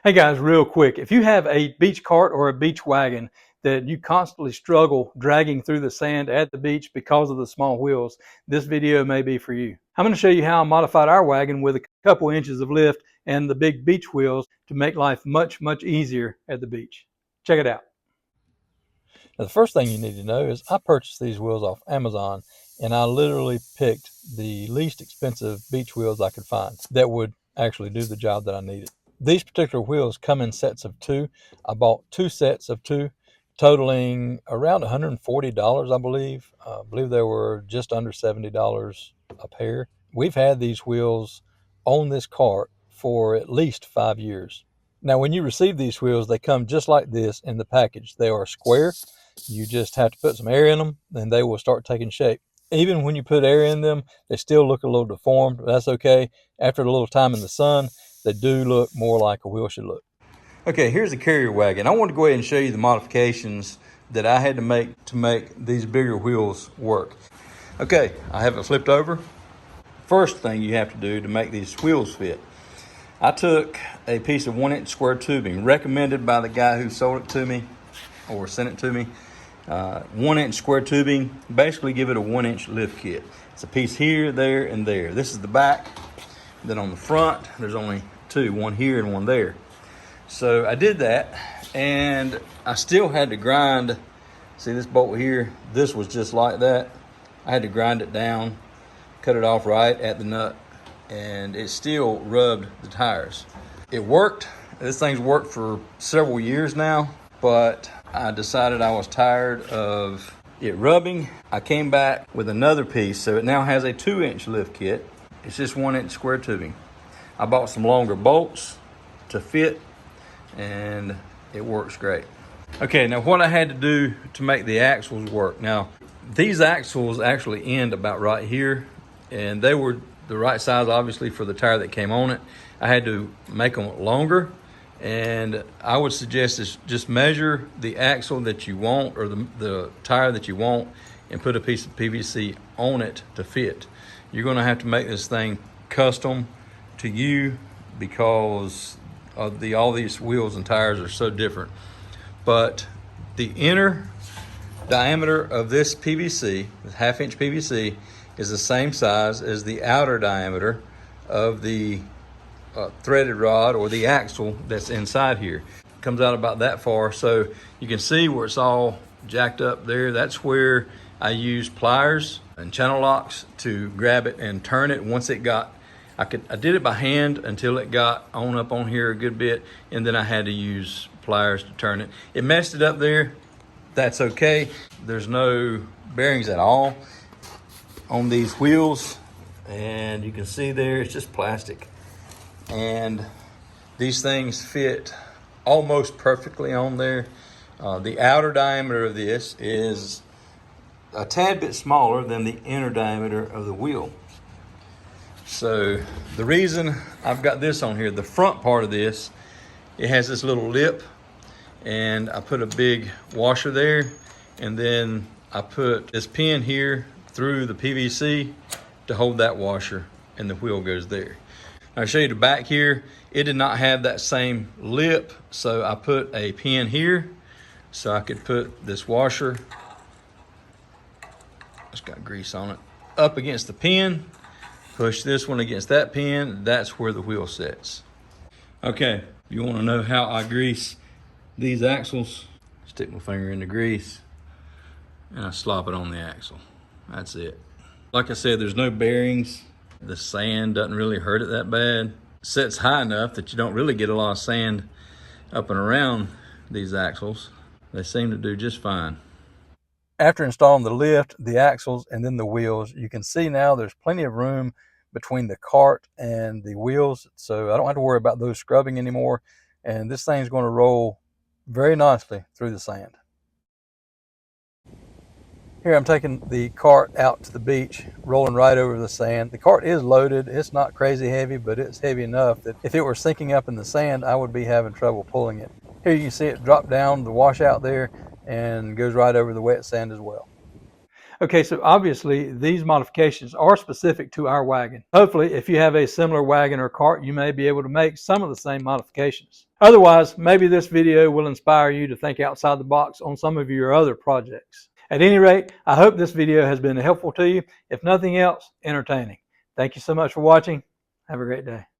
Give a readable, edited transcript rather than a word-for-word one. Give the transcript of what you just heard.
Hey guys, real quick, if you have a beach cart or a beach wagon that you constantly struggle dragging through the sand at the beach because of the small wheels, this video may be for you. I'm going to show you how I modified our wagon with a couple inches of lift and the big beach wheels to make life much easier at the beach. Check it out. Now, the first thing you need to know is I purchased these wheels off Amazon, and I literally picked the least expensive beach wheels I could find that would actually do the job that I needed. These particular wheels come in sets of two. I bought two sets of two, totaling around $140, I believe. I believe they were just under $70 a pair. We've had these wheels on this cart for at least 5 years. Now, when you receive these wheels, they come just like this in the package. They are square. You just have to put some air in them, and they will start taking shape. Even when you put air in them, they still look a little deformed, but that's okay. After a little time in the sun, they do look more like a wheel should look. Okay, here's the carrier wagon. I want to go ahead and show you the modifications that I had to make these bigger wheels work. Okay, I have it flipped over. First thing you have to do to make these wheels fit, I took a piece of 1-inch square tubing recommended by the guy who sold it to me or sent it to me. 1-inch square tubing, basically give it a 1-inch lift kit. It's a piece here, there, and there. This is the back. Then on the front, there's only two, one here and one there. So I did that, and I still had to grind. See this bolt here? This was just like that. I had to grind it down, cut it off right at the nut, and it still rubbed the tires. It worked. This thing's worked for several years now, but I decided I was tired of it rubbing. I came back with another piece, so it now has a 2-inch lift kit. It's just 1-inch square tubing. I bought some longer bolts to fit, and it works great. Okay, now what I had to do to make the axles work. Now, these axles actually end about right here, and they were the right size, obviously, for the tire that came on it. I had to make them longer, and I would suggest is just measure the axle that you want, or the tire that you want, and put a piece of PVC on it to fit. You're gonna have to make this thing custom to you because of all these wheels and tires are so different. But the inner diameter of this PVC, the 1/2-inch PVC, is the same size as the outer diameter of the threaded rod or the axle that's inside here. It comes out about that far, so you can see where it's all jacked up there. That's where I use pliers and channel locks to grab it and turn it. Once it got, I did it by hand until it got up on here a good bit, and then I had to use pliers to turn it. It messed it up there. That's okay. There's no bearings at all on these wheels, and you can see there it's just plastic, and these things fit almost perfectly on there. The outer diameter of this is a tad bit smaller than the inner diameter of the wheel. So the reason I've got this on here, the front part of this, it has this little lip, and I put a big washer there, and then I put this pin here through the PVC to hold that washer, and the wheel goes there. I'll show you the back here. It did not have that same lip, so I put a pin here so I could put this washer, it's got grease on it, up against the pin, push this one against that pin, that's where the wheel sits. Okay, you want to know how I grease these axles? Stick my finger in the grease and I slop it on the axle. That's it. Like I said, there's no bearings. The sand doesn't really hurt it that bad. It sets high enough that you don't really get a lot of sand up and around these axles. They seem to do just fine. After installing the lift, the axles, and then the wheels, you can see now there's plenty of room between the cart and the wheels, so I don't have to worry about those scrubbing anymore, and this thing's going to roll very nicely through the sand. Here I'm taking the cart out to the beach, rolling right over the sand. The cart is loaded. It's not crazy heavy, but it's heavy enough that if it were sinking up in the sand, I would be having trouble pulling it. Here you can see it drop down the washout there and goes right over the wet sand as well. Okay, so obviously these modifications are specific to our wagon. Hopefully, if you have a similar wagon or cart, you may be able to make some of the same modifications. Otherwise, maybe this video will inspire you to think outside the box on some of your other projects. At any rate, I hope this video has been helpful to you. If nothing else, entertaining. Thank you so much for watching. Have a great day.